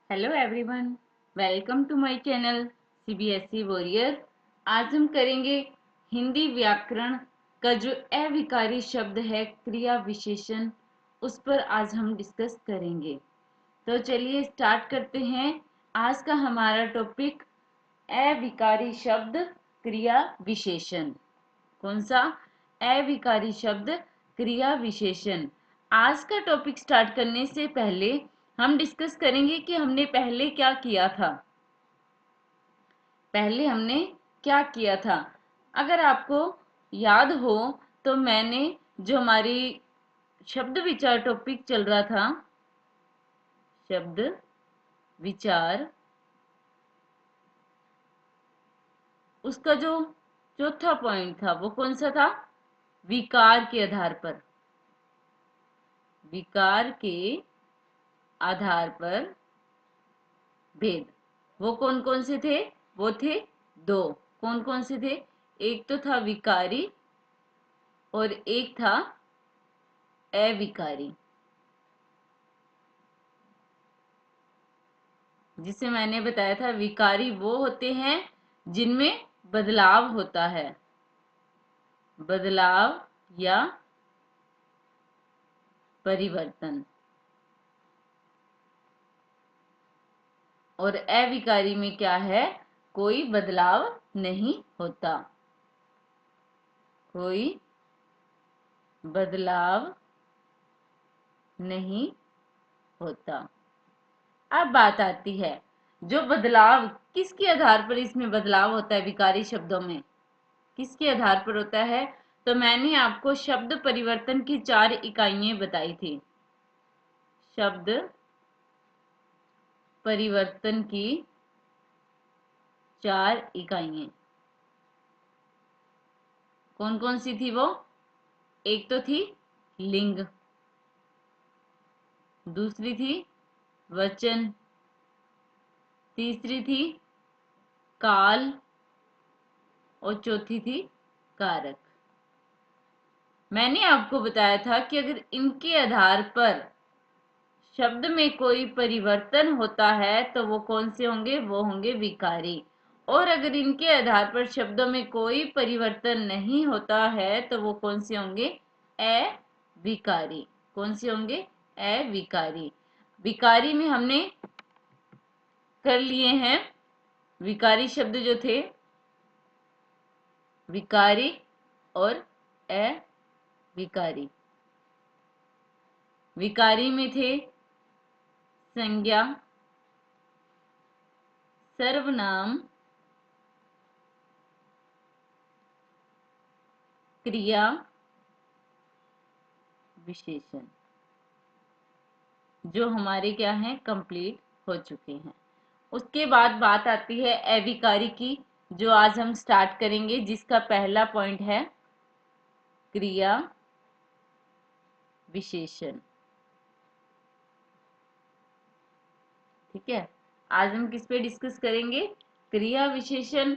Hello everyone, welcome to my channel CBSE warrior. आज हम करेंगे हिंदी व्याकरण का जो अविकारी शब्द है क्रिया विशेषण, उस पर आज हम डिस्कस करेंगे। तो चलिए स्टार्ट करते हैं। आज का हमारा टॉपिक अविकारी शब्द क्रिया विशेषण। कौन सा? अविकारी शब्द क्रिया विशेषण। आज का टॉपिक स्टार्ट करने से पहले हम डिस्कस करेंगे कि हमने पहले क्या किया था। पहले हमने क्या किया था, अगर आपको याद हो तो मैंने जो हमारी शब्द विचार टॉपिक चल रहा था, शब्द विचार, उसका जो चौथा पॉइंट था वो कौन सा था? विकार के आधार पर। विकार के आधार पर भेद। वो कौन कौन से थे? वो थे दो। कौन कौन से थे? एक तो था विकारी और एक था अविकारी, जिसे मैंने बताया था विकारी वो होते हैं जिनमें बदलाव होता है, बदलाव या परिवर्तन। और अविकारी में क्या है? कोई बदलाव नहीं होता, कोई बदलाव नहीं होता। अब बात आती है, जो बदलाव किसके आधार पर इसमें बदलाव होता है विकारी शब्दों में, किसके आधार पर होता है? तो मैंने आपको शब्द परिवर्तन की 4 इकाइयां बताई थी। शब्द परिवर्तन की 4 इकाइयां कौन कौन सी थी वो? एक तो थी लिंग, दूसरी थी वचन, तीसरी थी काल और चौथी थी कारक। मैंने आपको बताया था कि अगर इनके आधार पर शब्द में कोई परिवर्तन होता है तो वो कौन से होंगे? वो होंगे विकारी। और अगर इनके आधार पर शब्दों में कोई परिवर्तन नहीं होता है तो वो कौन से होंगे? अविकारी। कौन से होंगे? अविकारी। विकारी में हमने कर लिए हैं विकारी शब्द जो थे, विकारी और अविकारी। विकारी में थे संज्ञा, सर्वनाम, क्रिया विशेषण, जो हमारे क्या हैं? कंप्लीट हो चुके हैं। उसके बाद बात आती है अविकारी की, जो आज हम स्टार्ट करेंगे, जिसका पहला पॉइंट है क्रिया विशेषण। ठीक है, आज हम किस पे डिस्कस करेंगे? क्रिया विशेषण।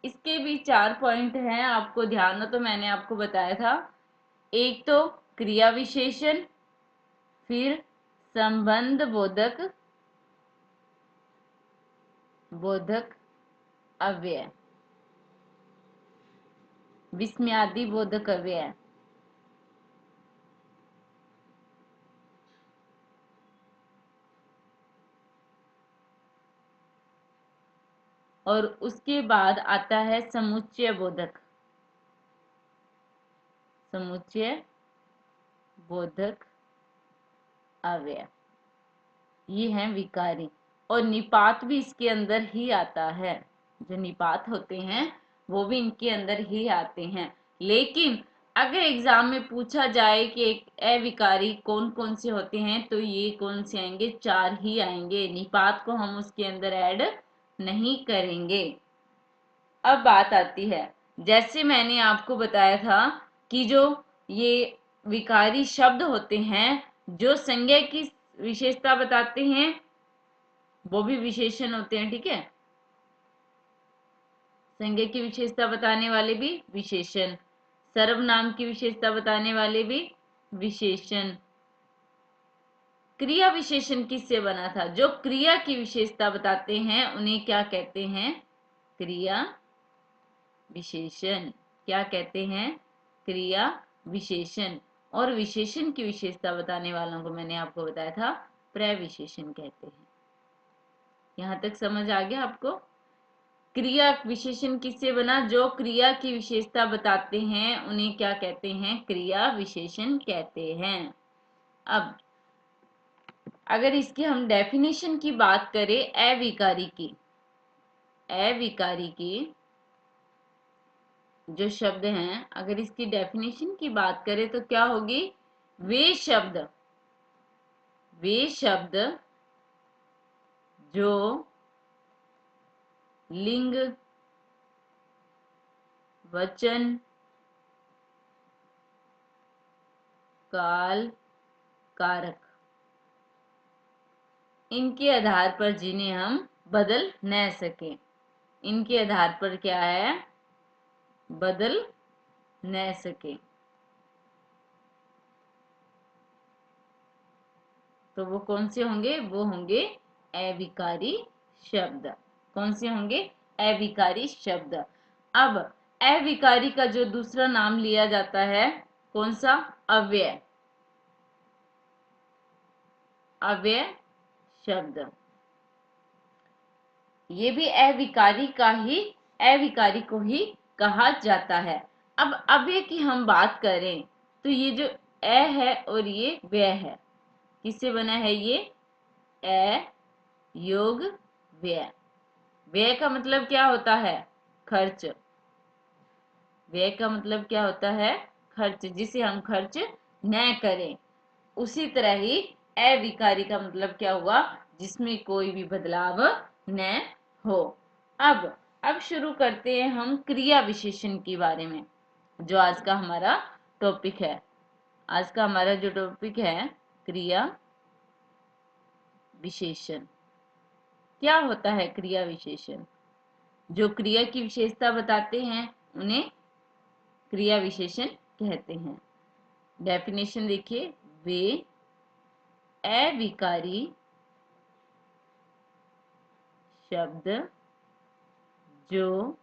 इसके भी 4 पॉइंट हैं, आपको ध्यान हो तो मैंने आपको बताया था। एक तो क्रिया विशेषण, फिर संबंध बोधक, बोधक अव्यय, विस्मयादि बोधक अव्यय, और उसके बाद आता है समुच्चय बोधक, समुच्चय बोधक अव्यय। ये हैं विकारी। और निपात भी इसके अंदर ही आता है, जो निपात होते हैं वो भी इनके अंदर ही आते हैं। लेकिन अगर एग्जाम में पूछा जाए कि एक अविकारी कौन कौन से होते हैं तो ये कौन से आएंगे? 4 ही आएंगे। निपात को हम उसके अंदर ऐड नहीं करेंगे। अब बात आती है, जैसे मैंने आपको बताया था कि जो ये विकारी शब्द होते हैं जो संज्ञा की विशेषता बताते हैं वो भी विशेषण होते हैं। ठीक है, संज्ञा की विशेषता बताने वाले भी विशेषण, सर्वनाम की विशेषता बताने वाले भी विशेषण, क्रिया विशेषण किससे बना था? जो क्रिया की विशेषता बताते हैं उन्हें क्या कहते हैं? क्रिया विशेषण। क्या कहते हैं? क्रिया विशेषण। और विशेषण की विशेषता बताने वालों को मैंने आपको बताया था प्रविशेषण कहते हैं। यहां तक समझ आ गया आपको? क्रिया विशेषण किससे बना? जो क्रिया की विशेषता बताते हैं उन्हें क्या कहते हैं? क्रिया विशेषण कहते हैं। अब अगर इसकी हम डेफिनेशन की बात करें, अविकारी की जो शब्द हैं, अगर इसकी डेफिनेशन की बात करें तो क्या होगी? वे शब्द जो लिंग, वचन, काल, कारक इनके आधार पर जिन्हें हम बदल न सके, इनके आधार पर क्या है? बदल न सके, तो वो कौन से होंगे? वो होंगे अविकारी शब्द। कौन से होंगे? अविकारी शब्द। अब अविकारी का जो दूसरा नाम लिया जाता है, कौन सा? अव्यय। अव्यय शब्द, ये भी अविकारी को ही कहा जाता है। अब अव्यय की हम बात करें तो ये जो अ है और ये व्यय है, किससे बना है? ये अ योग व्यय। व्यय का मतलब क्या होता है? खर्च। व्यय का मतलब क्या होता है? खर्च, जिसे हम खर्च न करें। उसी तरह ही अविकारी का मतलब क्या हुआ? जिसमें कोई भी बदलाव न हो। अब शुरू करते हैं हम क्रिया विशेषण के बारे में, जो आज का हमारा टॉपिक है। आज का हमारा जो टॉपिक है, क्रिया विशेषण। क्या होता है क्रिया विशेषण? जो क्रिया की विशेषता बताते हैं उन्हें क्रिया विशेषण कहते हैं। डेफिनेशन देखिए, वे अविकारी शब्द जो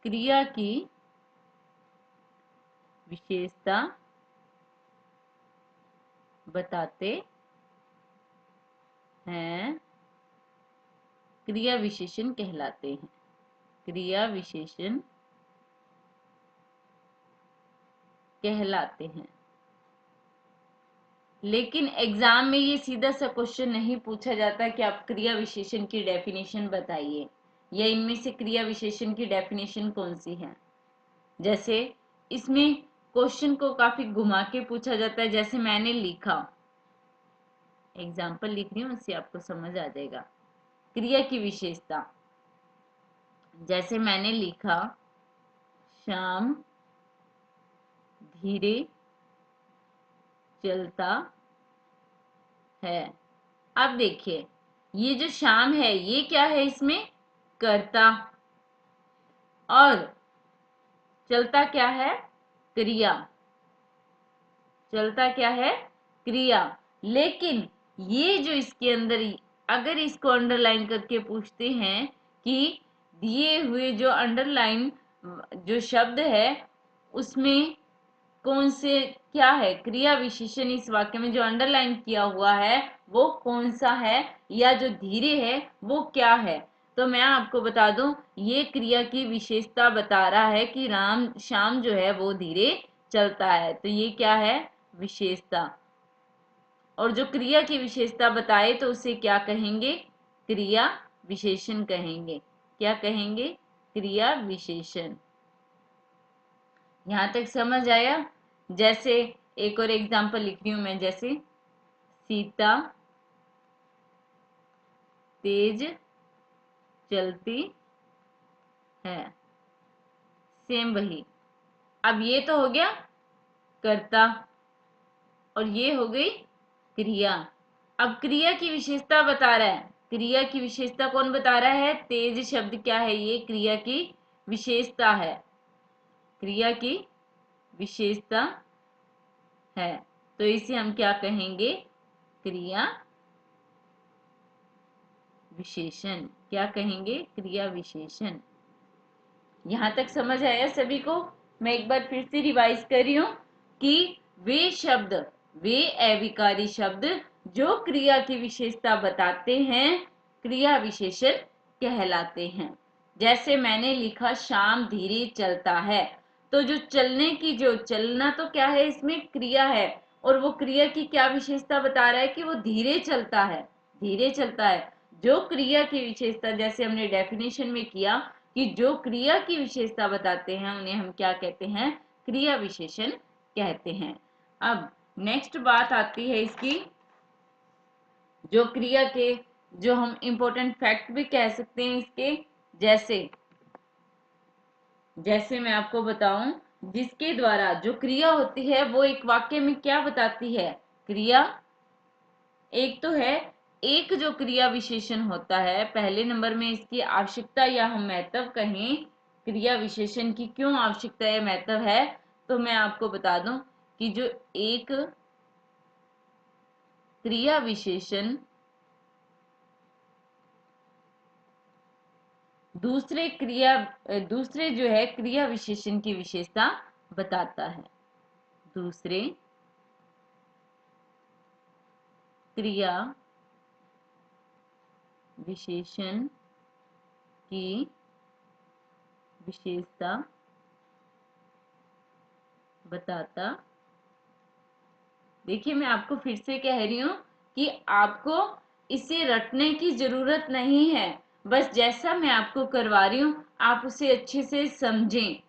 क्रिया की विशेषता बताते हैं क्रिया विशेषण कहलाते हैं। क्रिया विशेषण कहलाते हैं। लेकिन एग्जाम में ये सीधा सा क्वेश्चन नहीं पूछा जाता कि आप क्रिया विशेषण की डेफिनेशन बताइए, या इनमें से क्रिया विशेषण की डेफिनेशन कौन सी है। जैसे इसमें क्वेश्चन को काफी घुमा के पूछा जाता है। जैसे मैंने लिखा, एग्जाम्पल लिख रही हूं, उससे आपको समझ आ जाएगा क्रिया की विशेषता। जैसे मैंने लिखा, श्याम धीरे चलता है। अब देखिए, ये जो श्याम है ये क्या है? इसमें कर्ता, और चलता क्या है? क्रिया। चलता क्या है? क्रिया। लेकिन ये जो इसके अंदर, अगर इसको अंडरलाइन करके पूछते हैं कि दिए हुए जो अंडरलाइन जो शब्द है उसमें कौन से क्या है? क्रिया विशेषण इस वाक्य में जो अंडरलाइन किया हुआ है वो कौन सा है, या जो धीरे है वो क्या है? तो मैं आपको बता दूं, ये क्रिया की विशेषता बता रहा है कि राम श्याम जो है वो धीरे चलता है। तो ये क्या है? विशेषता। और जो क्रिया की विशेषता बताए तो उसे क्या कहेंगे? क्रिया विशेषण कहेंगे। क्या कहेंगे? क्रिया विशेषण। यहां तक समझ आया? जैसे एक और एग्जांपल लिख रही हूं मैं, जैसे सीता तेज चलती है। सेम वही। अब ये तो हो गया कर्ता, और ये हो गई क्रिया। अब क्रिया की विशेषता बता रहा है। क्रिया की विशेषता कौन बता रहा है? तेज शब्द क्या है? ये क्रिया की विशेषता है। क्रिया की विशेषता है। तो इसे हम क्या कहेंगे? क्रिया विशेषण। क्या कहेंगे? क्रिया विशेषण। यहां तक समझ आया सभी को? मैं एक बार फिर से रिवाइज कर रही हूं कि वे शब्द, वे अविकारी शब्द जो क्रिया की विशेषता बताते हैं, क्रिया विशेषण कहलाते हैं। जैसे मैंने लिखा श्याम धीरे चलता है, तो जो चलने की, जो चलना तो क्या है, इसमें क्रिया है, और वो क्रिया की क्या विशेषता बता रहा है कि वो धीरे चलता है, धीरे चलता है। जो क्रिया की विशेषता, जैसे हमने डेफिनेशन में किया कि जो क्रिया की विशेषता बताते हैं उन्हें हम क्या कहते हैं? क्रिया विशेषण कहते हैं। अब नेक्स्ट बात आती है इसकी, जो क्रिया के, जो हम इंपॉर्टेंट फैक्ट भी कह सकते हैं इसके, जैसे जैसे मैं आपको बताऊं, जिसके द्वारा जो क्रिया होती है वो एक वाक्य में क्या बताती है? क्रिया। एक तो है, एक जो क्रिया विशेषण होता है, पहले नंबर में इसकी आवश्यकता या हम महत्व कहें, क्रिया विशेषण की क्यों आवश्यकता या महत्व है, तो मैं आपको बता दूं कि जो एक क्रिया विशेषण दूसरे जो है क्रिया विशेषण की विशेषता बताता है। दूसरे क्रिया विशेषण की विशेषता बताता। देखिए मैं आपको फिर से कह रही हूं कि आपको इसे रटने की जरूरत नहीं है, बस जैसा मैं आपको करवा रही हूं आप उसे अच्छे से समझें।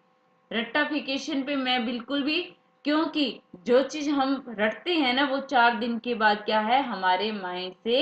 रट्टाफिकेशन पे मैं बिल्कुल भी, क्योंकि जो चीज हम रटते हैं ना वो 4 दिन के बाद क्या है, हमारे माइंड से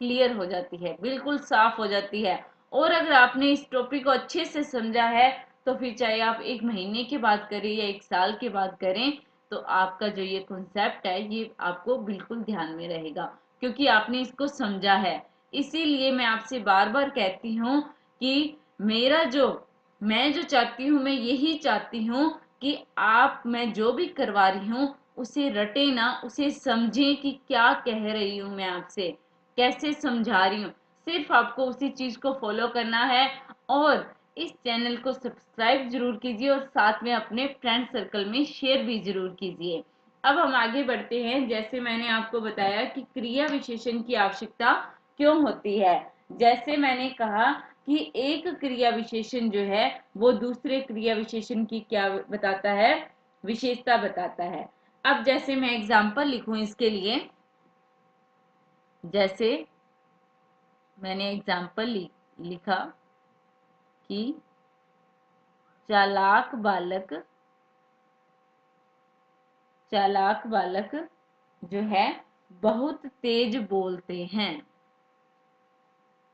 क्लियर हो जाती है, बिल्कुल साफ हो जाती है। और अगर आपने इस टॉपिक को अच्छे से समझा है तो फिर चाहे आप 1 महीने के बाद करें या 1 साल के बाद करें, तो आपका जो ये कॉन्सेप्ट है ये आपको बिल्कुल ध्यान में रहेगा, क्योंकि आपने इसको समझा है। इसीलिए मैं आपसे बार बार कहती हूँ कि मेरा जो, मैं जो चाहती हूँ, मैं यही चाहती हूँ कि आप, मैं जो भी करवा रही हूँ उसे रटे ना, उसे समझें कि क्या कह रही हूँ मैं आपसे, कैसे समझा रही हूँ। सिर्फ आपको उसी चीज को फॉलो करना है, और इस चैनल को सब्सक्राइब जरूर कीजिए और साथ में अपने फ्रेंड सर्कल में शेयर भी जरूर कीजिए। अब हम आगे बढ़ते हैं। जैसे मैंने आपको बताया कि क्रिया विशेषण की आवश्यकता क्यों होती है, जैसे मैंने कहा कि एक क्रिया विशेषण जो है वो दूसरे क्रिया विशेषण की क्या बताता है? विशेषता बताता है। अब जैसे मैं एग्जांपल लिखूं इसके लिए, जैसे मैंने एग्जांपल लिखा कि चालाक बालक, चालाक बालक जो है बहुत तेज बोलते हैं,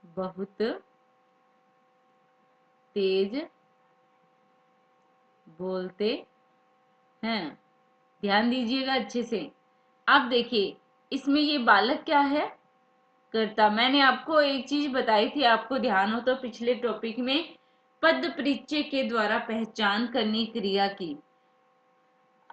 बहुत तेज बोलते हैं। ध्यान दीजिएगा अच्छे से। अब देखिए इसमें ये बालक क्या है? कर्ता। मैंने आपको एक चीज बताई थी, आपको ध्यान हो तो पिछले टॉपिक में, पद परिचय के द्वारा पहचान करनी क्रिया की।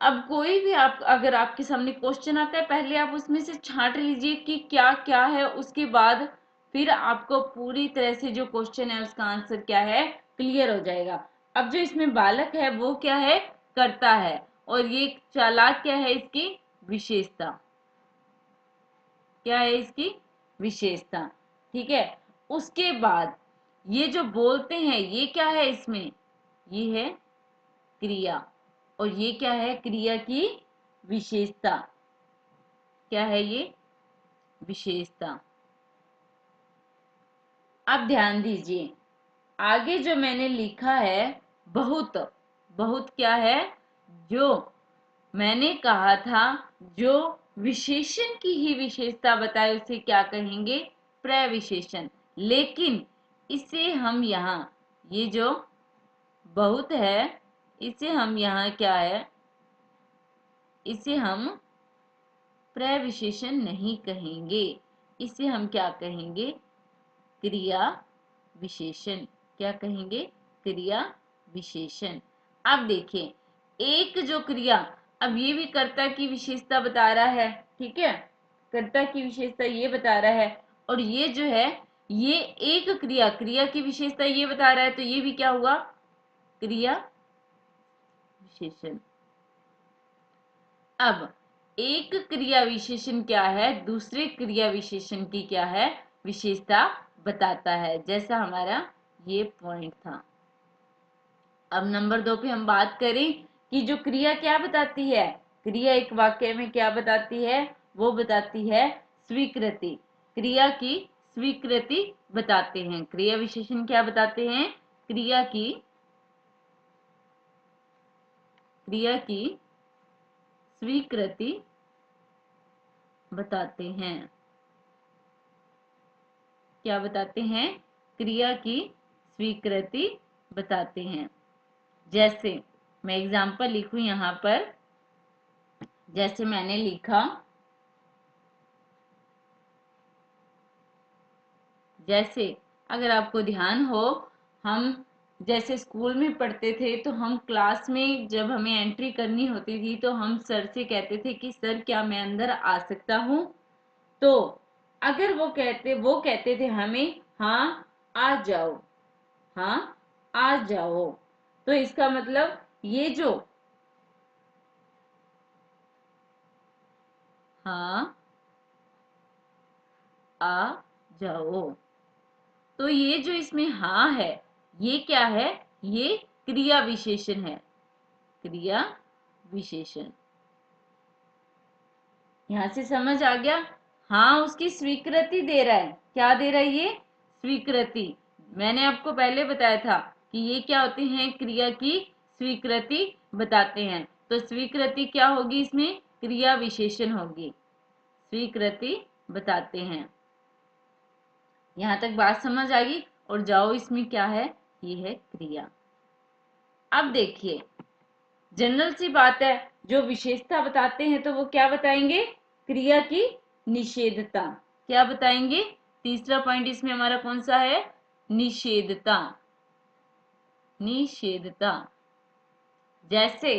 अब कोई भी आप, अगर आपके सामने क्वेश्चन आता है, पहले आप उसमें से छांट लीजिए कि क्या क्या है, उसके बाद फिर आपको पूरी तरह से जो क्वेश्चन है उसका आंसर क्या है क्लियर हो जाएगा। अब जो इसमें बालक है वो क्या है? करता है। और ये चालाक क्या है? इसकी विशेषता। क्या है इसकी विशेषता? ठीक है। उसके बाद ये जो बोलते हैं ये क्या है? इसमें ये है क्रिया, और ये क्या है? क्रिया की विशेषता। क्या है ये? विशेषता। अब ध्यान दीजिए आगे जो मैंने लिखा है बहुत, बहुत क्या है? जो मैंने कहा था जो विशेषण की ही विशेषता बताए उसे क्या कहेंगे? प्रविशेषण। लेकिन इसे हम यहाँ, ये जो बहुत है इसे हम यहाँ क्या है, इसे हम प्रविशेषण नहीं कहेंगे, इसे हम क्या कहेंगे? क्रिया विशेषण। क्या कहेंगे? क्रिया विशेषण। अब देखिए एक जो क्रिया, अब ये भी कर्ता की विशेषता बता रहा है, ठीक है, कर्ता की विशेषता ये बता रहा है, और ये जो है ये एक क्रिया, क्रिया की विशेषता ये बता रहा है, तो ये भी क्या हुआ, क्रिया विशेषण। अब एक क्रिया विशेषण क्या है, दूसरे क्रिया विशेषण की क्या है, विशेषता बताता है, जैसा हमारा ये पॉइंट था। अब नंबर 2 पे हम बात करें कि जो क्रिया क्या बताती है, क्रिया एक वाक्य में क्या बताती है, वो बताती है स्वीकृति, क्रिया की स्वीकृति बताते हैं। क्रिया विशेषण क्या बताते हैं, क्रिया की स्वीकृति बताते हैं। क्या बताते हैं, क्रिया की स्वीकृति बताते हैं। जैसे मैं एग्जाम्पल लिखूं यहां पर, जैसे मैंने लिखा, जैसे अगर आपको ध्यान हो, हम जैसे स्कूल में पढ़ते थे तो हम क्लास में जब हमें एंट्री करनी होती थी तो हम सर से कहते थे कि सर क्या मैं अंदर आ सकता हूँ, तो अगर वो कहते थे हमें हाँ आ जाओ, हाँ आ जाओ, तो इसका मतलब ये जो हाँ आ जाओ, तो ये जो इसमें हाँ है, ये क्या है, ये क्रिया विशेषण है, क्रिया विशेषण। यहां से समझ आ गया, हाँ उसकी स्वीकृति दे रहा है, क्या दे रहा है, ये स्वीकृति। मैंने आपको पहले बताया था कि ये क्या होते हैं, क्रिया की स्वीकृति बताते हैं, तो स्वीकृति क्या होगी, इसमें क्रिया विशेषण होगी, स्वीकृति बताते हैं। यहां तक बात समझ आ गई, और जाओ इसमें क्या है, ये है क्रिया। अब देखिए जनरल सी बात है, जो विशेषता बताते हैं तो वो क्या बताएंगे, क्रिया की निषेधता, क्या बताएंगे, तीसरा पॉइंट इसमें हमारा कौन सा है, निषेधता, निषेधता। जैसे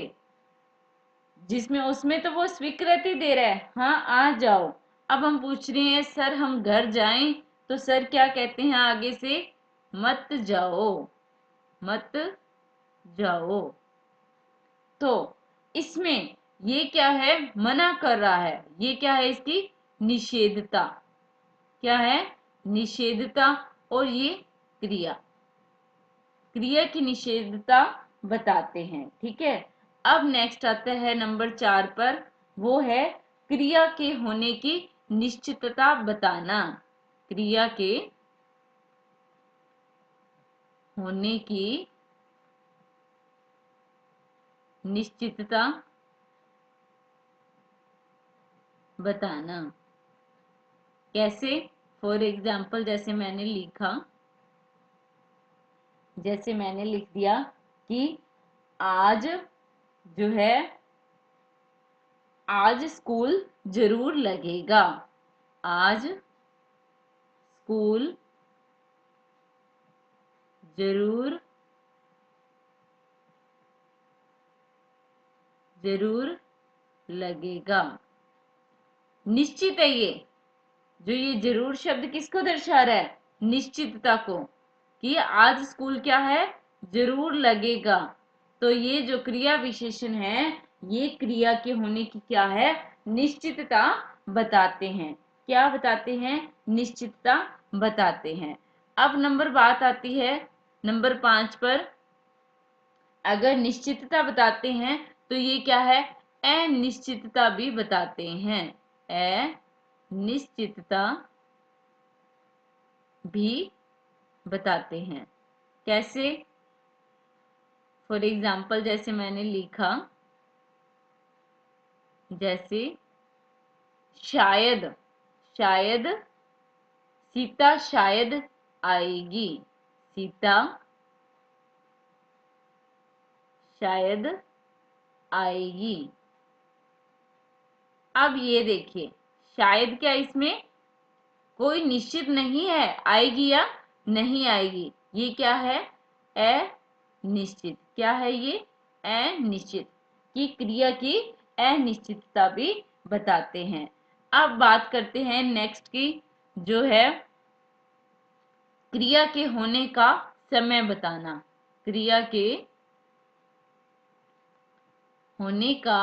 जिसमें उसमें तो वो स्वीकृति दे रहा है, हाँ आ जाओ, अब हम पूछ रहे हैं सर हम घर जाएं, तो सर क्या कहते हैं आगे से, मत जाओ, मत जाओ, तो इसमें ये क्या है, मना कर रहा है, ये क्या है, इसकी निषेधता, क्या है, निषेधता, और ये क्रिया, क्रिया की निषेधता बताते हैं, ठीक है। अब नेक्स्ट आता है नंबर 4 पर, वो है क्रिया के होने की निश्चितता बताना, क्रिया के होने की निश्चितता बताना। कैसे, फॉर एग्जाम्पल जैसे मैंने लिखा, जैसे मैंने लिख दिया कि आज जो है, आज स्कूल जरूर लगेगा, आज स्कूल जरूर जरूर लगेगा। निश्चित है ये, जो ये जरूर शब्द किसको दर्शा रहा है, निश्चितता को, कि आज स्कूल क्या है, जरूर लगेगा। तो ये जो क्रिया विशेषण है, ये क्रिया के होने की क्या है, निश्चितता बताते हैं, क्या बताते हैं, निश्चितता बताते हैं। अब नंबर बात आती है नंबर 5 पर, अगर निश्चितता बताते हैं तो ये क्या है, अनिश्चितता भी बताते हैं, अनिश्चितता भी बताते हैं। कैसे, फॉर एग्जाम्पल जैसे मैंने लिखा, जैसे शायद, शायद सीता शायद आएगी, सीता शायद आएगी। अब ये देखिए, शायद क्या इसमें कोई निश्चित नहीं है आएगी या नहीं आएगी, ये क्या है, अनिश्चित, क्या है ये, अनिश्चित, कि क्रिया की अनिश्चितता भी बताते हैं। अब बात करते हैं नेक्स्ट की, जो है क्रिया के होने का समय बताना। क्रिया के होने का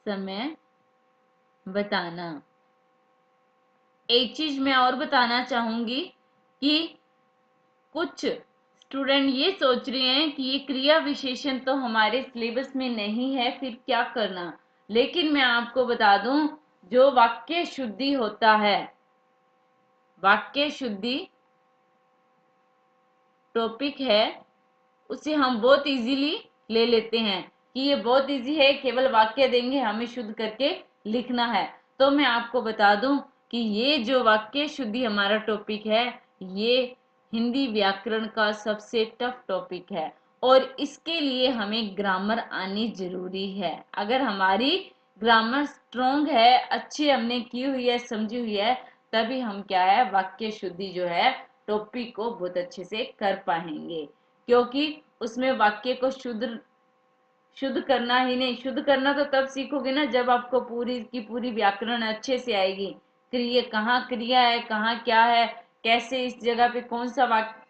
समय बताना। एक चीज मैं और बताना चाहूंगी कि कुछ स्टूडेंट ये सोच रहे हैं कि ये क्रिया विशेषण तो हमारे सिलेबस में नहीं है, फिर क्या करना। लेकिन मैं आपको बता दूं, जो वाक्य शुद्धि होता है, वाक्य शुद्धि टॉपिक है, उसे हम बहुत इजीली ले लेते हैं कि ये बहुत इजी है, केवल वाक्य देंगे, हमें शुद्ध करके लिखना है। तो मैं आपको बता दूं कि ये जो वाक्य शुद्धि हमारा टॉपिक है, ये हिंदी व्याकरण का सबसे टफ टॉपिक है और इसके लिए हमें ग्रामर आनी जरूरी है। अगर हमारी ग्रामर स्ट्रोंग है, अच्छी हमने की हुई है, समझी हुई है, तभी हम क्या है, वाक्य शुद्धि जो है टॉपिक को बहुत अच्छे से कर पाएंगे। क्योंकि उसमें वाक्य को शुद्ध शुद्ध करना ही नहीं, शुद्ध करना तो तब सीखोगे ना जब आपको पूरी की पूरी व्याकरण अच्छे से आएगी। क्रिया कहाँ क्रिया है, कहाँ क्या है, कैसे इस जगह पे कौन सा वाक्य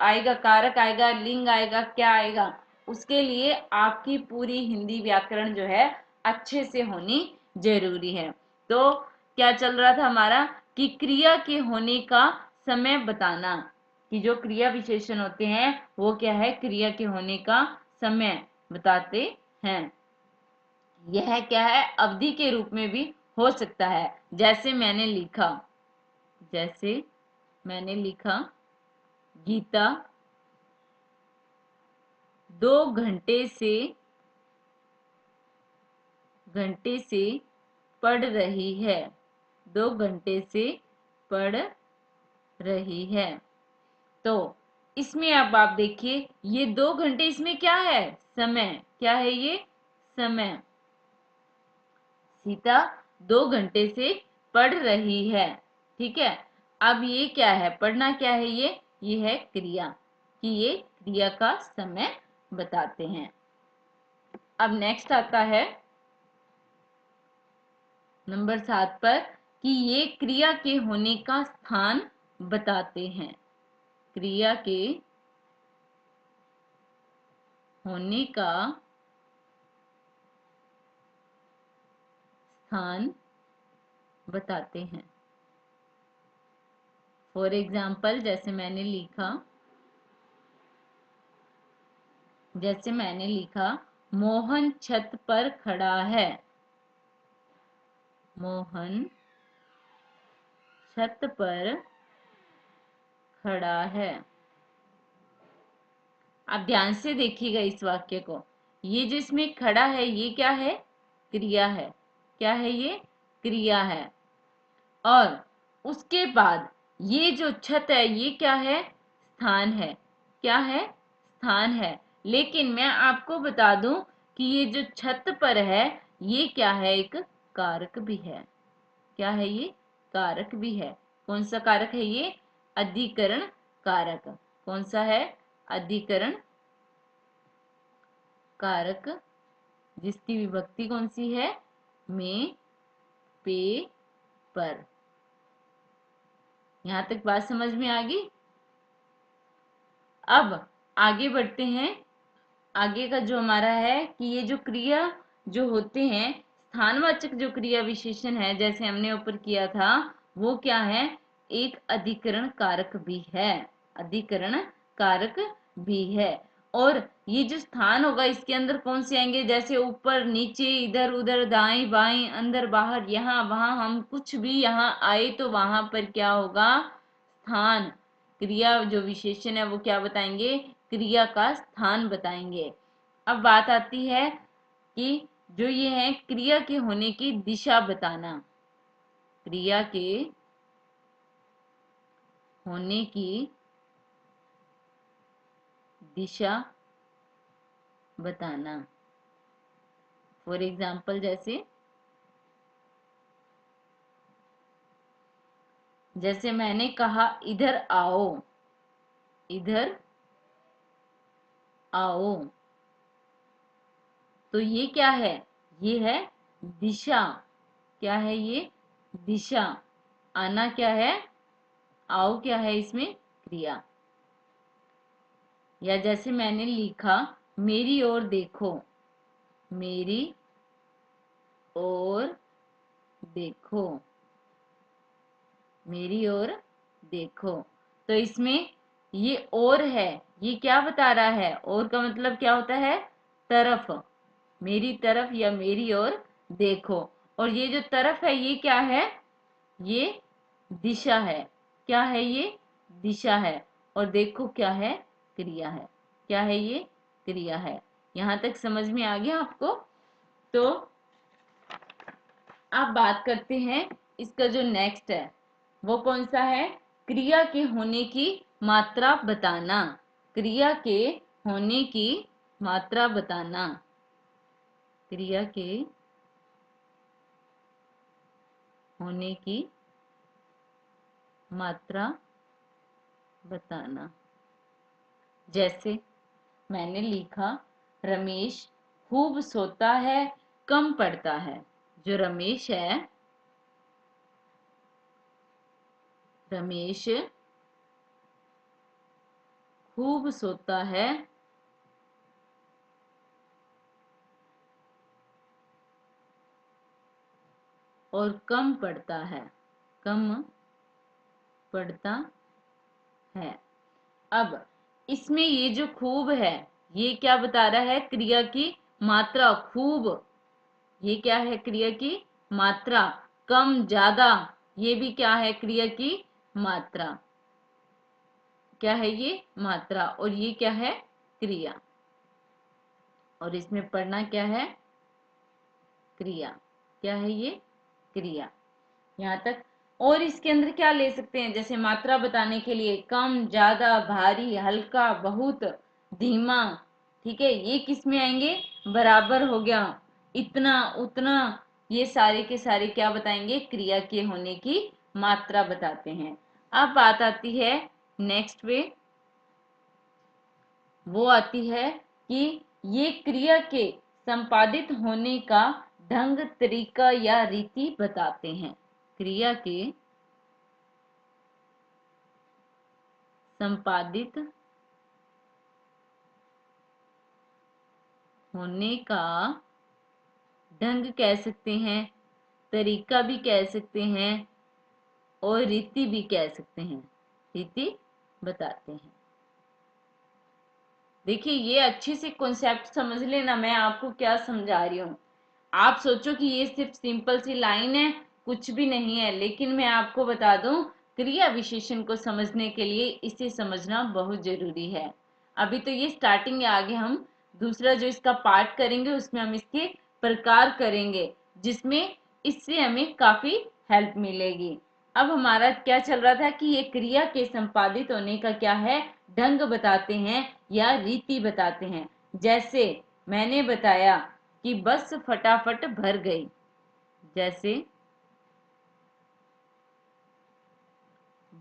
आएगा, कारक आएगा, लिंग आएगा, क्या आएगा, उसके लिए आपकी पूरी हिंदी व्याकरण जो है अच्छे से होनी जरूरी है। तो क्या चल रहा था हमारा कि क्रिया के होने का समय बताना, कि जो क्रिया विशेषण होते हैं वो क्या है, क्रिया के होने का समय बताते हैं। यह क्या है, अवधि के रूप में भी हो सकता है। जैसे मैंने लिखा, जैसे मैंने लिखा गीता 2 घंटे से पढ़ रही है, 2 घंटे से पढ़ रही है। तो इसमें अब आप देखिए, ये 2 घंटे, इसमें क्या है, समय, क्या है ये, समय। सीता 2 घंटे से पढ़ रही है, ठीक है। अब ये क्या है, पढ़ना क्या है, ये है क्रिया, कि ये क्रिया का समय बताते हैं। अब नेक्स्ट आता है नंबर 7 पर, कि ये क्रिया के होने का स्थान बताते हैं। क्रिया के होने का स्थान बताते हैं। फॉर एग्जाम्पल, जैसे मैंने लिखा मोहन छत पर खड़ा है, मोहन छत पर खड़ा है। आप ध्यान से देखिएगा इस वाक्य को, ये जो इसमें खड़ा है, ये क्या है, क्रिया है, क्या है, ये क्रिया है। और उसके बाद ये जो छत है, ये क्या है, स्थान है, क्या है, स्थान है। लेकिन मैं आपको बता दूं कि ये जो छत पर है, ये क्या है, एक कारक भी है, क्या है, ये कारक भी है। कौन सा कारक है ये, अधिकरण कारक। कौन सा है, अधिकरण कारक, जिसकी विभक्ति कौन सी है, में, पे, पर। यहां तक बात समझ में आ गई। अब आगे बढ़ते हैं। आगे का जो हमारा है कि ये जो क्रिया जो होते हैं, स्थानवाचक जो क्रिया विशेषण है, जैसे हमने ऊपर किया था, वो क्या है, एक अधिकरण कारक भी है, अधिकरण कारक भी है। और ये जो स्थान होगा, इसके अंदर कौन से आएंगे, जैसे ऊपर नीचे, इधर उधर, दाएं बाएं, अंदर बाहर, यहाँ वहां, हम कुछ भी यहाँ आए तो वहां पर क्या होगा, स्थान, क्रिया जो विशेषण है वो क्या बताएंगे, क्रिया का स्थान बताएंगे। अब बात आती है कि जो ये है क्रिया के होने की दिशा बताना। क्रिया के होने की दिशा बताना। फॉर एग्जाम्पल, जैसे मैंने कहा इधर आओ, इधर आओ, तो ये क्या है? ये है दिशा। क्या है ये? दिशा। आना क्या है? आओ क्या है इसमें? क्रिया। या जैसे मैंने लिखा, मेरी ओर देखो, मेरी ओर देखो, मेरी ओर देखो। तो इसमें ये और है, ये क्या बता रहा है? और का मतलब क्या होता है? तरफ। मेरी तरफ या मेरी ओर देखो। और ये जो तरफ है ये क्या है? ये दिशा है। क्या है ये? दिशा है। और देखो क्या है? क्रिया है। क्या है ये? क्रिया है। यहां तक समझ में आ गया आपको? तो अब बात करते हैं इसका जो नेक्स्ट है वो कौन सा है? क्रिया के होने की मात्रा बताना। क्रिया के होने की मात्रा बताना। क्रिया के होने की मात्रा बताना। जैसे मैंने लिखा, रमेश खूब सोता है, कम पढ़ता है। जो रमेश है, रमेश खूब सोता है और कम पढ़ता है। कम पढ़ता है। अब इसमें ये जो खूब है ये क्या बता रहा है? क्रिया की मात्रा। खूब ये क्या है? क्रिया की मात्रा। कम ज्यादा ये भी क्या है? क्रिया की मात्रा। क्या है ये? मात्रा। और ये क्या है? क्रिया। और इसमें पढ़ना क्या है? क्रिया। क्या है ये? क्रिया। यहाँ तक। और इसके अंदर क्या ले सकते हैं? जैसे मात्रा बताने के लिए कम, ज्यादा, भारी, हल्का, बहुत, धीमा। ठीक है, ये किस में आएंगे? बराबर हो गया, इतना, उतना। ये सारे के सारे क्या बताएंगे? क्रिया के होने की मात्रा बताते हैं। अब बात आती है नेक्स्ट पे। वो आती है कि ये क्रिया के संपादित होने का ढंग, तरीका या रीति बताते हैं। क्रिया के संपादित होने का ढंग कह सकते हैं, तरीका भी कह सकते हैं और रीति भी कह सकते हैं। रीति बताते हैं। देखिए ये अच्छे से कॉन्सेप्ट समझ लेना, मैं आपको क्या समझा रही हूँ। आप सोचो कि ये सिर्फ सिंपल सी लाइन है, कुछ भी नहीं है, लेकिन मैं आपको बता दूं क्रिया विशेषण को समझने के लिए इसे समझना बहुत जरूरी है। अभी तो ये स्टार्टिंग है, आगे हम दूसरा जो इसका पार्ट करेंगे उसमें हम इसके प्रकार करेंगे, जिसमें इससे हमें काफी हेल्प मिलेगी। अब हमारा क्या चल रहा था कि ये क्रिया के संपादित होने का क्या है? ढंग बताते हैं या रीति बताते हैं। जैसे मैंने बताया कि बस फटाफट भर गई। जैसे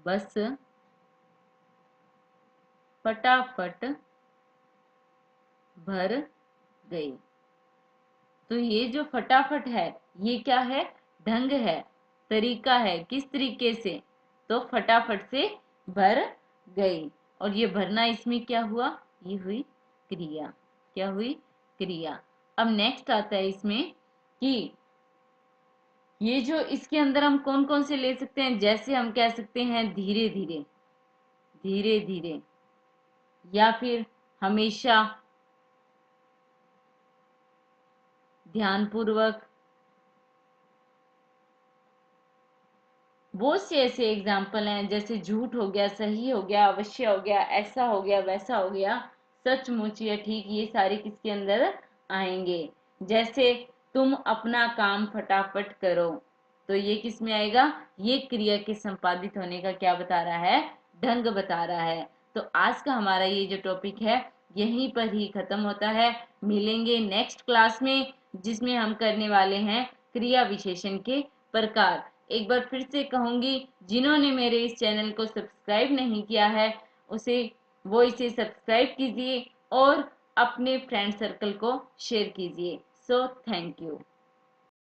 बस फटाफट भर गई। तो ये जो फटाफट है ये क्या है? ढंग है, तरीका है। किस तरीके से? तो फटाफट से भर गई। और ये भरना इसमें क्या हुआ? ये हुई क्रिया। क्या हुई? क्रिया। अब नेक्स्ट आता है इसमें कि ये जो इसके अंदर हम कौन कौन से ले सकते हैं? जैसे हम कह सकते हैं धीरे धीरे, धीरे धीरे, या फिर हमेशा, ध्यानपूर्वक। बहुत से ऐसे एग्जाम्पल हैं, जैसे झूठ हो गया, सही हो गया, अवश्य हो गया, ऐसा हो गया, वैसा हो गया, सचमुच या ठीक, ये सारे किसके अंदर आएंगे? जैसे तुम अपना काम फटाफट करो, तो ये किस में आएगा? ये क्रिया के संपादित होने का क्या बता रहा है? ढंग बता रहा है। तो आज का हमारा ये जो टॉपिक है यहीं पर ही खत्म होता है। मिलेंगे नेक्स्ट क्लास में, जिसमें हम करने वाले हैं क्रिया विशेषण के प्रकार। एक बार फिर से कहूंगी, जिन्होंने मेरे इस चैनल को सब्सक्राइब नहीं किया है उसे वो इसे सब्सक्राइब कीजिए और अपने फ्रेंड सर्कल को शेयर कीजिए। So thank you.